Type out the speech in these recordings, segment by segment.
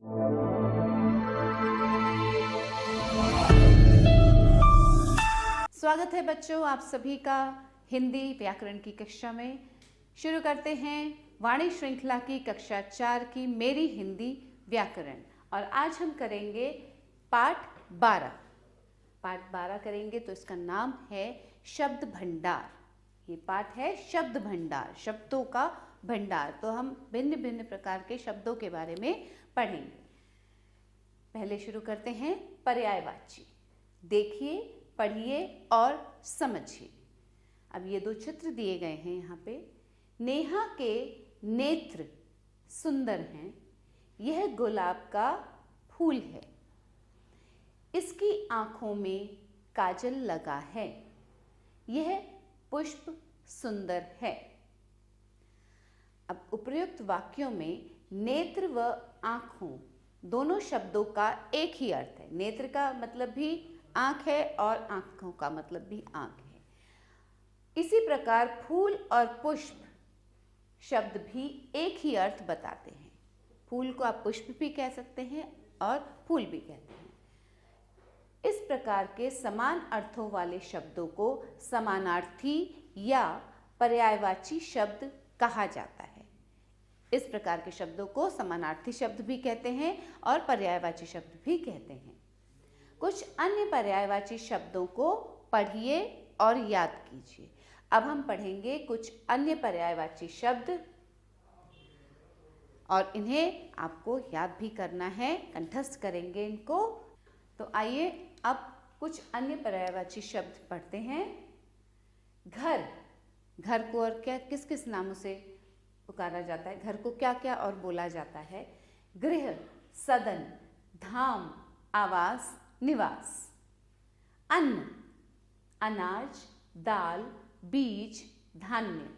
स्वागत है बच्चों आप सभी का हिंदी व्याकरण की कक्षा में। शुरू करते हैं वाणी श्रृंखला की कक्षा 4 की मेरी हिंदी व्याकरण। और आज हम करेंगे पाठ 12। पाठ 12 करेंगे तो इसका नाम है शब्द भंडार। ये पाठ है शब्द भंडार, शब्दों का भंडार। तो हम भिन्न भिन्न प्रकार के शब्दों के बारे में पढ़ेंगे। पहले शुरू करते हैं पर्यायवाची। देखिए, पढ़िए और समझिए। अब ये दो चित्र दिए गए हैं यहाँ पे। नेहा के नेत्र सुंदर हैं। यह गुलाब का फूल है। इसकी आंखों में काजल लगा है। यह पुष्प सुंदर है। अब उपर्युक्त वाक्यों में नेत्र व आंखों दोनों शब्दों का एक ही अर्थ है। नेत्र का मतलब भी आंख है और आंखों का मतलब भी आंख है। इसी प्रकार फूल और पुष्प शब्द भी एक ही अर्थ बताते हैं। फूल को आप पुष्प भी कह सकते हैं और फूल भी कहते हैं। इस प्रकार के समान अर्थों वाले शब्दों को समानार्थी या पर्यायवाची शब्द कहा जाता है। इस प्रकार के शब्दों को समानार्थी शब्द भी कहते हैं और पर्यायवाची शब्द भी कहते हैं। कुछ अन्य पर्यायवाची शब्दों को पढ़िए और याद कीजिए। अब हम पढ़ेंगे कुछ अन्य पर्यायवाची शब्द और इन्हें आपको याद भी करना है, कंठस्थ करेंगे इनको। तो आइए अब कुछ अन्य पर्यायवाची शब्द पढ़ते हैं। घर, घर को और क्या किस किस नामों से पुकारा जाता है, घर को क्या क्या और बोला जाता है। गृह, सदन, धाम, आवास, निवास। अन्न, अनाज, दाल, बीज, धान्य।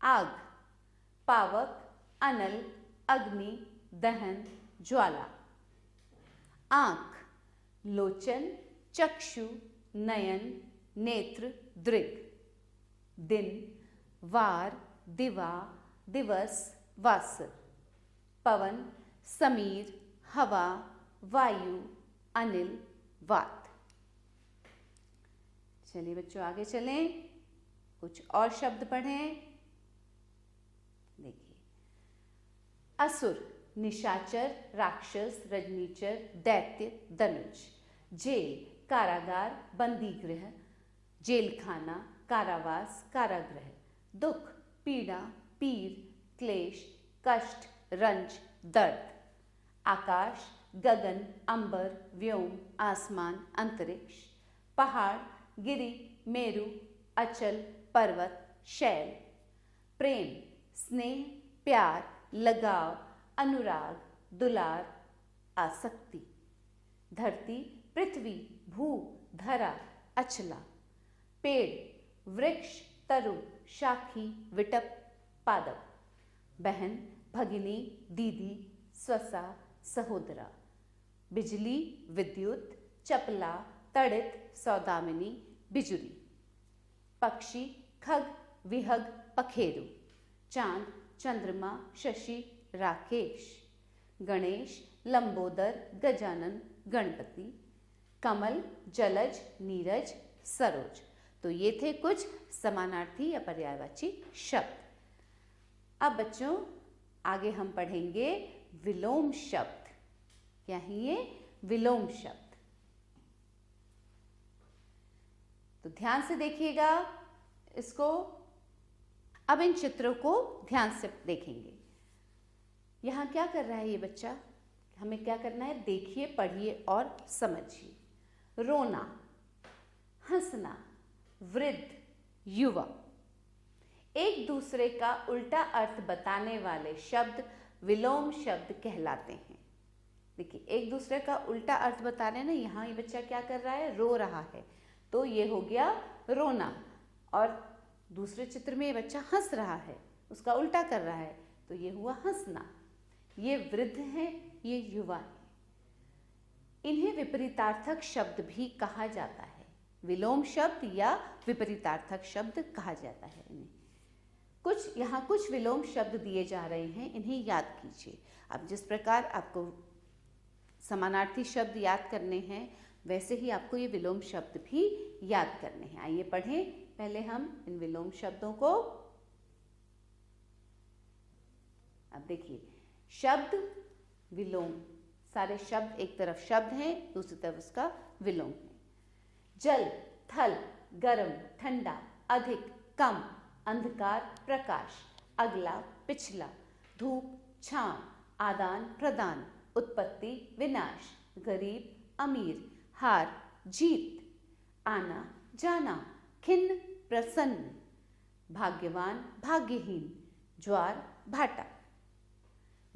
आग, पावक, अनल, अग्नि, दहन, ज्वाला। आँख, लोचन, चक्षु, नयन, नेत्र, दृग। दिन, वार, दिवा, दिवस, वासर। पवन, समीर, हवा, वायु, अनिल, वात। चलिए बच्चों आगे चलें, कुछ और शब्द पढ़ें। देखिए, असुर, निशाचर, राक्षस, रजनीचर, दैत्य, धनुष। जेल, कारागार, बंदीगृह, जेलखाना, कारावास, कारागृह। दुख, पीड़ा, पीर, क्लेश, कष्ट, रंज, दर्द। आकाश, गगन, अंबर, व्योम, आसमान, अंतरिक्ष। पहाड़, गिरि, मेरु, अचल, पर्वत, शैल। प्रेम, स्नेह, प्यार, लगाव, अनुराग, दुलार, आसक्ति। धरती, पृथ्वी, भू, धरा, अचला। पेड़, वृक्ष, तरु, शाखी, विटप, पादप। बहन, भगिनी, दीदी, स्वसा, सहोदरा। बिजली, विद्युत, चपला, तड़ित, सौदामिनी, बिजुरी। पक्षी, खग, विहग, पखेरु। चांद, चंद्रमा, शशि, राकेश। गणेश, लंबोदर, गजानन, गणपति। कमल, जलज, नीरज, सरोज। तो ये थे कुछ समानार्थी या पर्यायवाची शब्द। अब बच्चों आगे हम पढ़ेंगे विलोम शब्द। क्या है ये? विलोम शब्द। तो ध्यान से देखिएगा इसको। अब इन चित्रों को ध्यान से देखेंगे। यहाँ क्या कर रहा है ये बच्चा? हमें क्या करना है? देखिए, पढ़िए और समझिए। रोना, हंसना, वृद्ध, युवा। एक दूसरे का उल्टा अर्थ बताने वाले शब्द विलोम शब्द कहलाते हैं। देखिए, एक दूसरे का उल्टा अर्थ बता रहे हैं ना। यहाँ ये बच्चा क्या कर रहा है? रो रहा है, तो ये हो गया रोना। और दूसरे चित्र में ये बच्चा हंस रहा है, उसका उल्टा कर रहा है, तो ये हुआ हंसना। ये वृद्ध है, ये युवा है। इन्हें विपरीतार्थक शब्द भी कहा जाता है। विलोम शब्द या विपरीतार्थक शब्द कहा जाता है इन्हें। यहाँ कुछ विलोम शब्द दिए जा रहे हैं, इन्हें याद कीजिए। अब जिस प्रकार आपको समानार्थी शब्द याद करने हैं, वैसे ही आपको ये विलोम शब्द भी याद करने हैं। आइए पढ़ें पहले हम इन विलोम शब्दों को। अब देखिए, शब्द विलोम, सारे शब्द एक तरफ शब्द हैं, दूसरी तरफ उसका विलोम है। जल, थल, गर्म, ठंडा, अधिक, कम, अंधकार, प्रकाश, अगला, पिछला, धूप, छांव, आदान प्रदान, उत्पत्ति, विनाश, गरीब, अमीर, हार, जीत, आना जाना, खिन्न, प्रसन्न, भाग्यवान, भाग्यहीन, ज्वार, भाटा,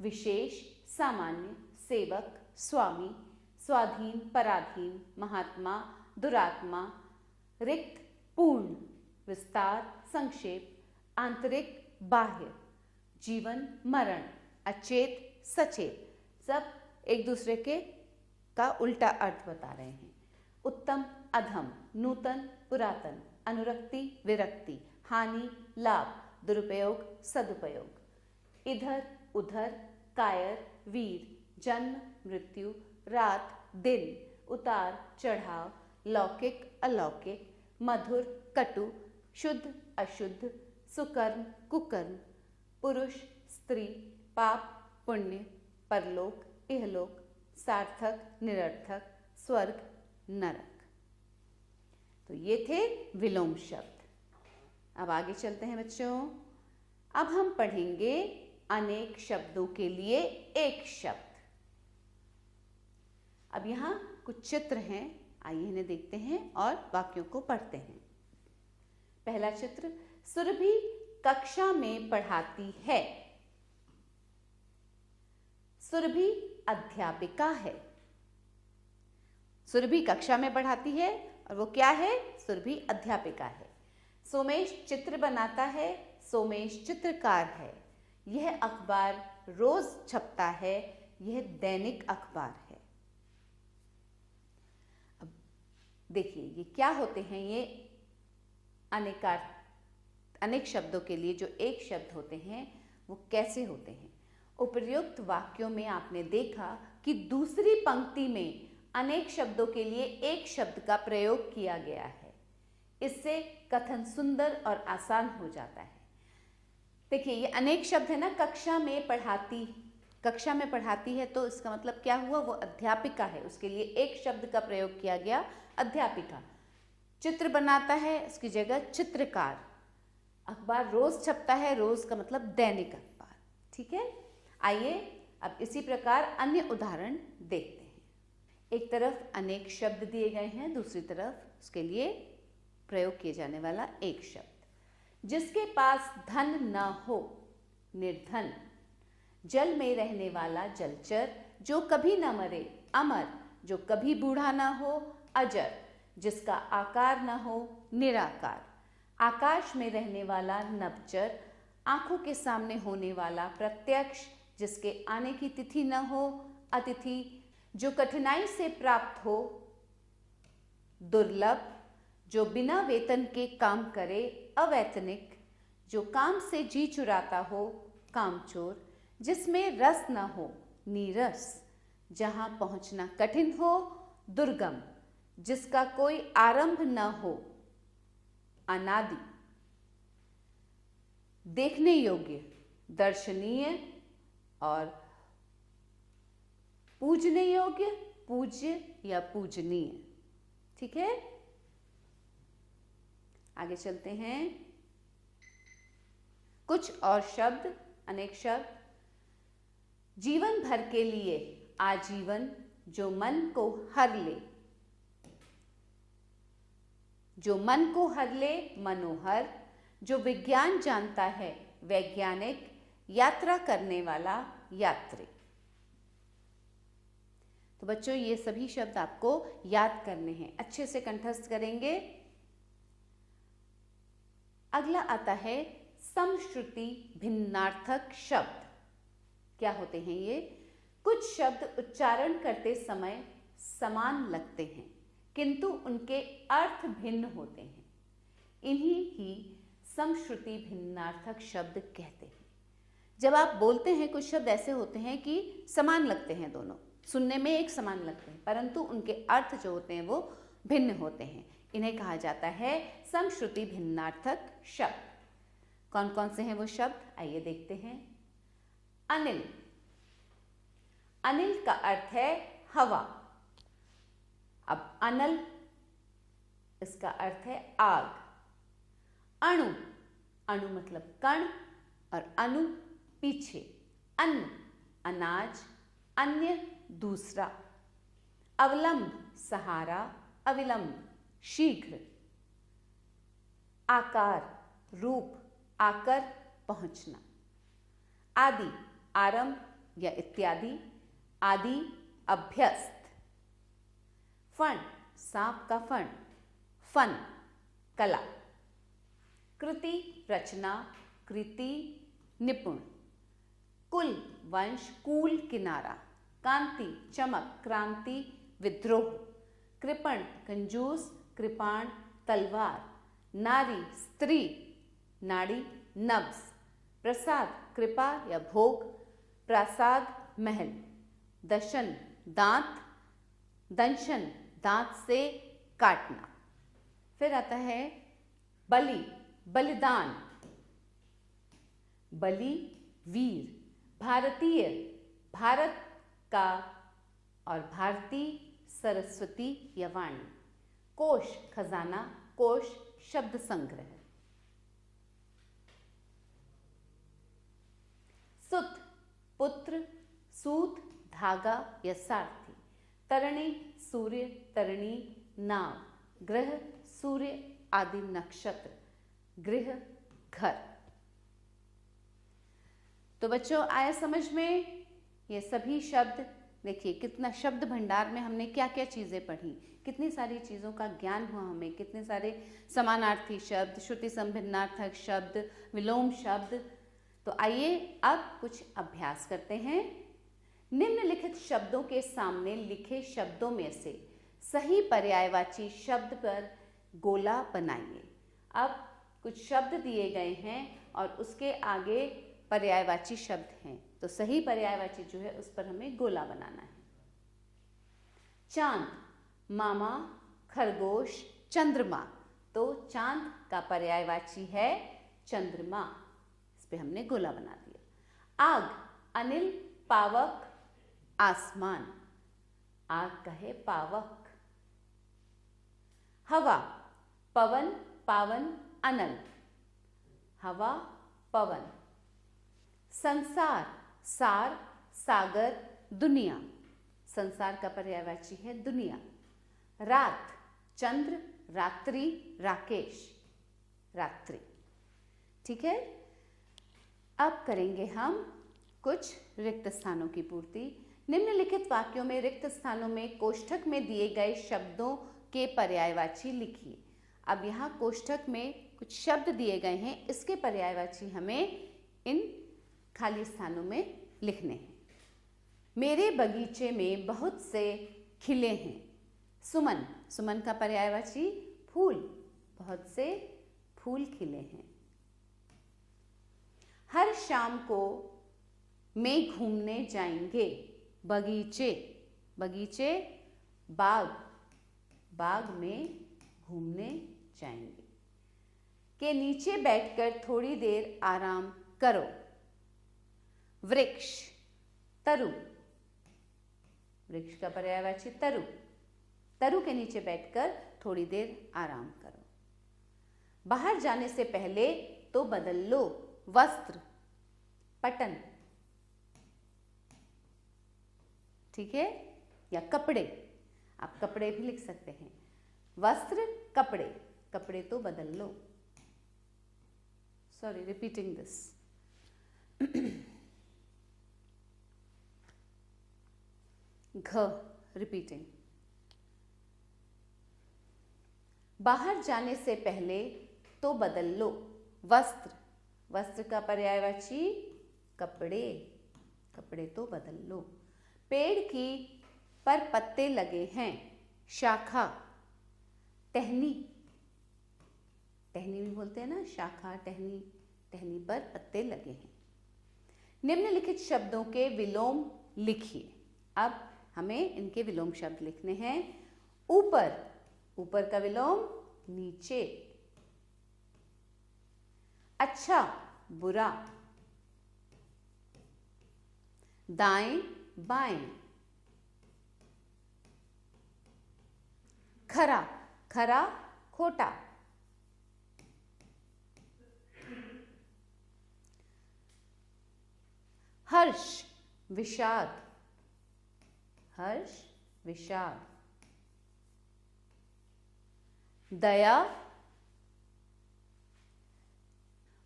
विशेष, सामान्य, सेवक, स्वामी, स्वाधीन, पराधीन, महात्मा, दुरात्मा, रिक्त, पूर्ण, विस्तार, संक्षेप, आंतरिक, बाह्य, जीवन, मरण, अचेत, सचेत, सब एक दूसरे के का उल्टा अर्थ बता रहे हैं। उत्तम, अधम, नूतन, पुरातन, अनुरक्ति, विरक्ति, हानि, लाभ, दुरुपयोग, सदुपयोग, इधर, उधर, कायर, वीर, जन्म, मृत्यु, रात, दिन, उतार, चढ़ाव, लौकिक, अलौकिक, मधुर, कटु, शुद्ध, अशुद्ध, सुकर्म, कुकर्म, पुरुष, स्त्री, पाप, पुण्य, परलोक, इहलोक, सार्थक, निरर्थक, स्वर्ग, नरक। तो ये थे विलोम शब्द। अब आगे चलते हैं बच्चों। अब हम पढ़ेंगे अनेक शब्दों के लिए एक शब्द। अब यहाँ कुछ चित्र हैं, आइए इन्हें देखते हैं और वाक्यों को पढ़ते हैं। पहला चित्र, सुरभि कक्षा में पढ़ाती है। सुरभि अध्यापिका है। सुरभि कक्षा में पढ़ाती है और वो क्या है? सुरभि अध्यापिका है। सोमेश चित्र बनाता है। सोमेश चित्रकार है। यह अखबार रोज छपता है। यह दैनिक अखबार है। अब देखिए ये क्या होते हैं, ये अनेक शब्दों के लिए जो एक शब्द होते हैं वो कैसे होते हैं। उपर्युक्त वाक्यों में आपने देखा कि दूसरी पंक्ति में अनेक शब्दों के लिए एक शब्द का प्रयोग किया गया है। इससे कथन सुंदर और आसान हो जाता है। देखिए ये अनेक शब्द है ना, कक्षा में पढ़ाती है, तो इसका मतलब क्या हुआ? वो अध्यापिका है, उसके लिए एक शब्द का प्रयोग किया गया, अध्यापिका। चित्र बनाता है, उसकी जगह चित्रकार। अखबार रोज छपता है, रोज का मतलब दैनिक अखबार। ठीक है, आइए अब इसी प्रकार अन्य उदाहरण देखते हैं। एक तरफ अनेक शब्द दिए गए हैं, दूसरी तरफ उसके लिए प्रयोग किए जाने वाला एक शब्द। जिसके पास धन न हो, निर्धन। जल में रहने वाला जलचर, जो कभी न मरे, अमर। जो कभी बूढ़ा न हो, अजर। जिसका आकार न हो, निराकार। आकाश में रहने वाला नभचर। आंखों के सामने होने वाला प्रत्यक्ष। जिसके आने की तिथि न हो, अतिथि। जो कठिनाई से प्राप्त हो, दुर्लभ। जो बिना वेतन के काम करे, अवैतनिक। जो काम से जी चुराता हो, कामचोर। जिसमें रस न हो, नीरस। जहां पहुंचना कठिन हो, दुर्गम। जिसका कोई आरंभ न हो, अनादि। देखने योग्य, दर्शनीय और पूजने योग्य, पूज्य या पूजनीय। ठीक है, आगे चलते हैं। कुछ और शब्द, अनेक शब्द। जीवन भर के लिए, आजीवन। जो मन को हर ले। जो मन को हर ले, मनोहर। जो विज्ञान जानता है, वैज्ञानिक। यात्रा करने वाला, यात्री। तो बच्चों ये सभी शब्द आपको याद करने हैं, अच्छे से कंठस्थ करेंगे। अगला आता है समश्रुति भिन्नार्थक शब्द। क्या होते हैं ये? कुछ शब्द उच्चारण करते समय समान लगते हैं, किंतु उनके अर्थ भिन्न होते हैं। इन्हीं ही समश्रुति भिन्नार्थक शब्द कहते हैं। जब आप बोलते हैं, कुछ शब्द ऐसे होते हैं कि समान लगते हैं दोनों, सुनने में एक समान लगते हैं परंतु उनके अर्थ जो होते हैं वो भिन्न होते हैं। इन्हें कहा जाता है समश्रुति भिन्नार्थक शब्द। कौन कौन से हैं वो शब्द, आइए देखते हैं। अनिल, अनिल का अर्थ है हवा। अब अनल, इसका अर्थ है आग। अणु, अणु मतलब कण और अनु पीछे। अन्न, अनाज, अन्य, दूसरा। अवलंब, सहारा, अविलंब, शीघ्र। आकार, रूप, आकर, पहुंचना। आदि, आरंभ या इत्यादि। आदि, अभ्यस्त। फण, सांप का फण, फन, कला। कृति, रचना, कृति, निपुण। कुल, वंश, कूल, किनारा। कांति, चमक, क्रांति, विद्रोह। कृपण, कंजूस, कृपाण, तलवार। नारी, स्त्री, नाड़ी, नब्ज। प्रसाद, कृपा या भोग, प्रासाद, महल। दशन, दांत, दंशन, दांत से काटना। फिर आता है बलि, बलिदान। बलि, वीर। भारतीय, भारत का और भारती, सरस्वती या वाणी। कोश, खजाना, कोश, शब्द संग्रह। सुत, पुत्र, सूत, धागा या सारथी। तरणी, सूर्य, तरणी, नाव। ग्रह, सूर्य आदि नक्षत्र। गृह, घर। तो बच्चों आया समझ में ये सभी शब्द। देखिए कितना शब्द भंडार में हमने क्या क्या चीजें पढ़ी, कितनी सारी चीजों का ज्ञान हुआ हमें, कितने सारे समानार्थी शब्द, श्रुति संभिन्नार्थक शब्द, विलोम शब्द। तो आइए अब कुछ अभ्यास करते हैं। निम्नलिखित शब्दों के सामने लिखे शब्दों में से सही पर्यायवाची शब्द पर गोला बनाइए। अब कुछ शब्द दिए गए हैं और उसके आगे पर्यायवाची शब्द हैं, तो सही पर्यायवाची जो है उस पर हमें गोला बनाना है। चांद, मामा, खरगोश, चंद्रमा। तो चांद का पर्यायवाची है चंद्रमा, इस पे हमने गोला बना दिया। आग, अनिल, पावक, आसमान। आग का है पावक। हवा, पवन, पावन, अनल। हवा, पवन। संसार, सार, सागर, दुनिया। संसार का पर्यायवाची है दुनिया। रात, चंद्र, रात्रि, राकेश, रात्रि। ठीक है, अब करेंगे हम कुछ रिक्त स्थानों की पूर्ति। निम्नलिखित वाक्यों में रिक्त स्थानों में कोष्ठक में दिए गए शब्दों के पर्यायवाची लिखिए। अब यहाँ कोष्ठक में कुछ शब्द दिए गए हैं, इसके पर्यायवाची हमें इन खाली स्थानों में लिखने हैं। मेरे बगीचे में बहुत से खिले हैं। सुमन, सुमन का पर्यायवाची फूल, बहुत से फूल खिले हैं। हर शाम को में घूमने जाएंगे। बगीचे, बगीचे, बाग, बाग में घूमने जाएंगे। के नीचे बैठकर थोड़ी देर आराम करो। वृक्ष, तरु, वृक्ष का पर्यायवाची तरु, तरु के नीचे बैठकर थोड़ी देर आराम करो। बाहर जाने से पहले तो बदल लो। वस्त्र, पटन, ठीक है, या कपड़े, आप कपड़े भी लिख सकते हैं। वस्त्र, कपड़े, कपड़े तो बदल लो। Sorry, repeating this. घ, रिपीटिंग। बाहर जाने से पहले तो बदल लो। वस्त्र, वस्त्र का पर्यायवाची कपड़े, कपड़े तो बदल लो। पेड़ की पर पत्ते लगे हैं। शाखा, टहनी, टहनी भी बोलते हैं ना, शाखा, टहनी, टहनी पर पत्ते लगे हैं। निम्नलिखित शब्दों के विलोम लिखिए। अब हमें इनके विलोम शब्द लिखने हैं। ऊपर, ऊपर का विलोम नीचे। अच्छा, बुरा। दाएं, बाएं। खरा, खरा, खोटा। हर्ष, विषाद, हर्ष, विषाद। दया।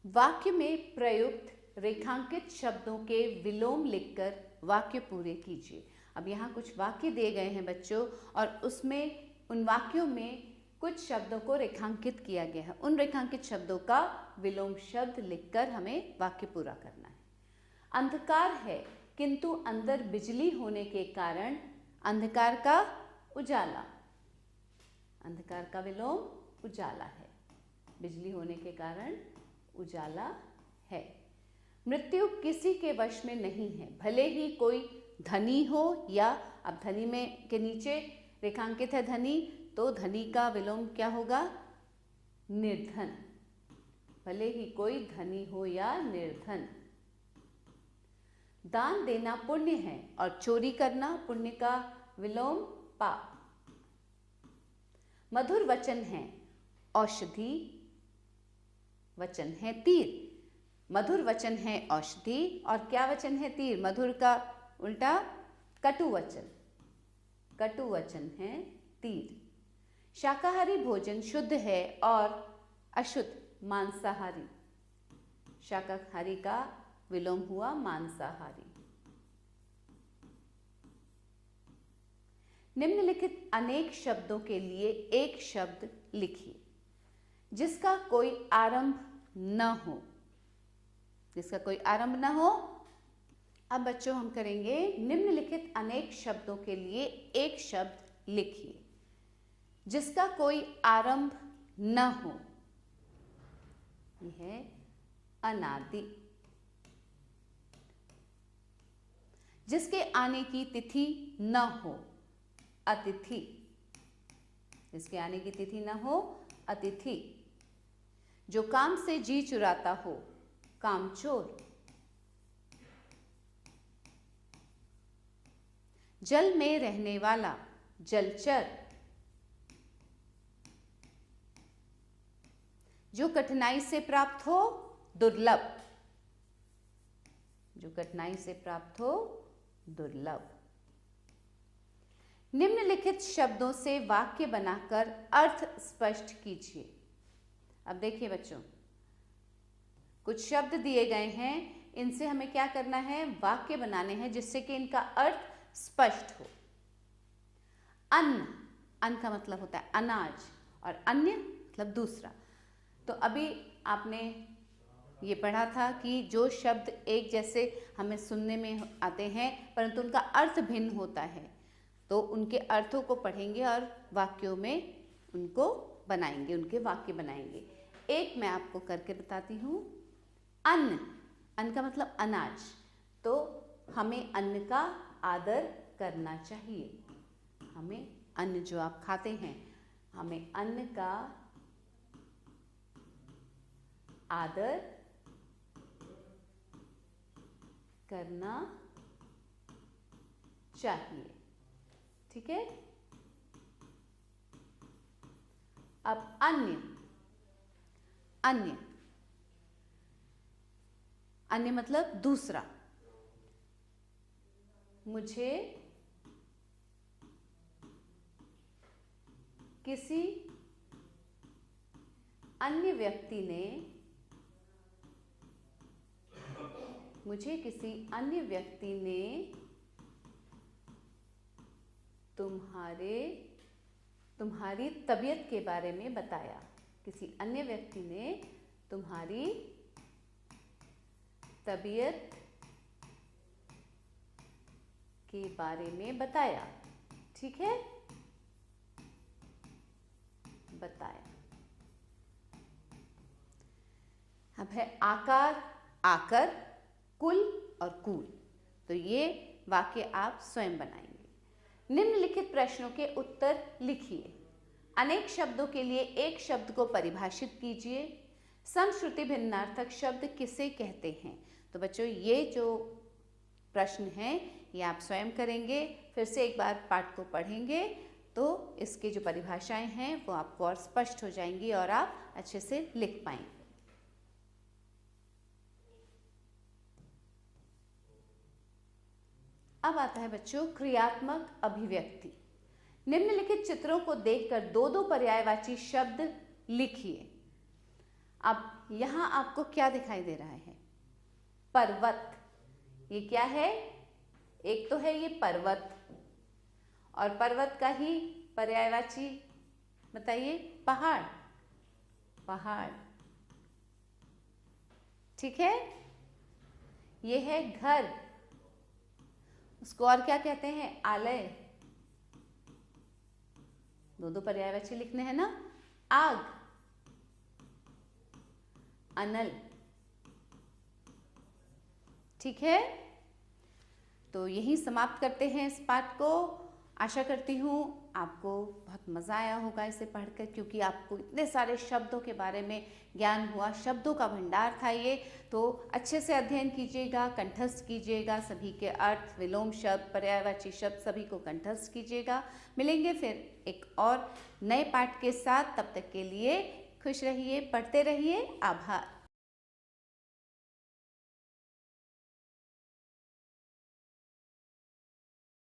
वाक्य में प्रयुक्त रेखांकित शब्दों के विलोम लिखकर वाक्य पूरे कीजिए। अब यहाँ कुछ वाक्य दिए गए हैं बच्चों, और उसमें उन वाक्यों में कुछ शब्दों को रेखांकित किया गया है। उन रेखांकित शब्दों का विलोम शब्द लिखकर हमें वाक्य पूरा करना है। अंधकार है किंतु अंदर बिजली होने के कारण अंधकार का उजाला। अंधकार का विलोम उजाला है, बिजली होने के कारण उजाला है। मृत्यु किसी के वश में नहीं है, भले ही कोई धनी हो या, अब धनी में के नीचे रेखांकित है धनी, तो धनी का विलोम क्या होगा? निर्धन। भले ही कोई धनी हो या निर्धन। दान देना पुण्य है और चोरी करना पुण्य का विलोम पाप। मधुर वचन है औषधि, वचन है तीर। मधुर वचन है औषधि, और क्या वचन है? तीर। मधुर का उल्टा कटु वचन, कटु वचन है तीर। शाकाहारी भोजन शुद्ध है और अशुद्ध मांसाहारी। शाकाहारी का विलोम हुआ मांसाहारी। निम्नलिखित अनेक शब्दों के लिए एक शब्द लिखिए जिसका कोई आरंभ न हो। जिसका कोई आरंभ न हो। अब बच्चों हम करेंगे निम्नलिखित अनेक शब्दों के लिए एक शब्द लिखिए जिसका कोई आरंभ न हो। यह है अनादि। जिसके आने की तिथि न हो, अतिथि। जिसके आने की तिथि न हो, अतिथि। जो काम से जी चुराता हो, कामचोर। जल में रहने वाला, जलचर। जो कठिनाई से प्राप्त हो, दुर्लभ। जो कठिनाई से प्राप्त हो, दुर्लभ। निम्नलिखित शब्दों से वाक्य बनाकर अर्थ स्पष्ट कीजिए। अब देखिए बच्चों, कुछ शब्द दिए गए हैं, इनसे हमें क्या करना है? वाक्य बनाने हैं जिससे कि इनका अर्थ स्पष्ट हो। अन्न, अन्न का मतलब होता है अनाज, और अन्य मतलब दूसरा। तो अभी आपने ये पढ़ा था कि जो शब्द एक जैसे हमें सुनने में आते हैं परंतु उनका अर्थ भिन्न होता है, तो उनके अर्थों को पढ़ेंगे और वाक्यों में उनको बनाएंगे, उनके वाक्य बनाएंगे। एक मैं आपको करके बताती हूँ। अन्न, अन्न का मतलब अनाज, तो हमें अन्न का आदर करना चाहिए। हमें अन्न जो आप खाते हैं, हमें अन्न का आदर करना चाहिए। ठीक है। अब अन्य, अन्य, अन्य मतलब दूसरा। मुझे किसी अन्य व्यक्ति ने, मुझे किसी अन्य व्यक्ति ने तुम्हारी तबीयत के बारे में बताया। किसी अन्य व्यक्ति ने तुम्हारी तबीयत के बारे में बताया। ठीक है, बताया। अब है आकार, आकर, कुल और कूल। तो ये वाक्य आप स्वयं बनाएंगे। निम्नलिखित प्रश्नों के उत्तर लिखिए। अनेक शब्दों के लिए एक शब्द को परिभाषित कीजिए। समश्रुति भिन्नार्थक शब्द किसे कहते हैं? तो बच्चों ये जो प्रश्न है ये आप स्वयं करेंगे, फिर से एक बार पाठ को पढ़ेंगे तो इसकी जो परिभाषाएं हैं वो आपको और स्पष्ट हो जाएंगी और आप अच्छे से लिख पाएंगे। अब आता है बच्चों क्रियात्मक अभिव्यक्ति। निम्नलिखित चित्रों को देखकर दो दो पर्यायवाची शब्द लिखिए। अब यहां आपको क्या दिखाई दे रहा है? पर्वत। ये क्या है? एक तो है ये पर्वत, और पर्वत का ही पर्यायवाची बताइए। पहाड़। पहाड़, ठीक है। ये है घर, उसको और क्या कहते हैं? आलय। दो दो पर्यायवाची लिखने हैं ना। आग, अनल, ठीक है। तो यही समाप्त करते हैं इस पाठ को। आशा करती हूँ आपको बहुत मज़ा आया होगा इसे पढ़कर, क्योंकि आपको इतने सारे शब्दों के बारे में ज्ञान हुआ। शब्दों का भंडार था ये, तो अच्छे से अध्ययन कीजिएगा, कंठस्थ कीजिएगा। सभी के अर्थ, विलोम शब्द, पर्यायवाची शब्द सभी को कंठस्थ कीजिएगा। मिलेंगे फिर एक और नए पाठ के साथ। तब तक के लिए खुश रहिए, पढ़ते रहिए। आभार।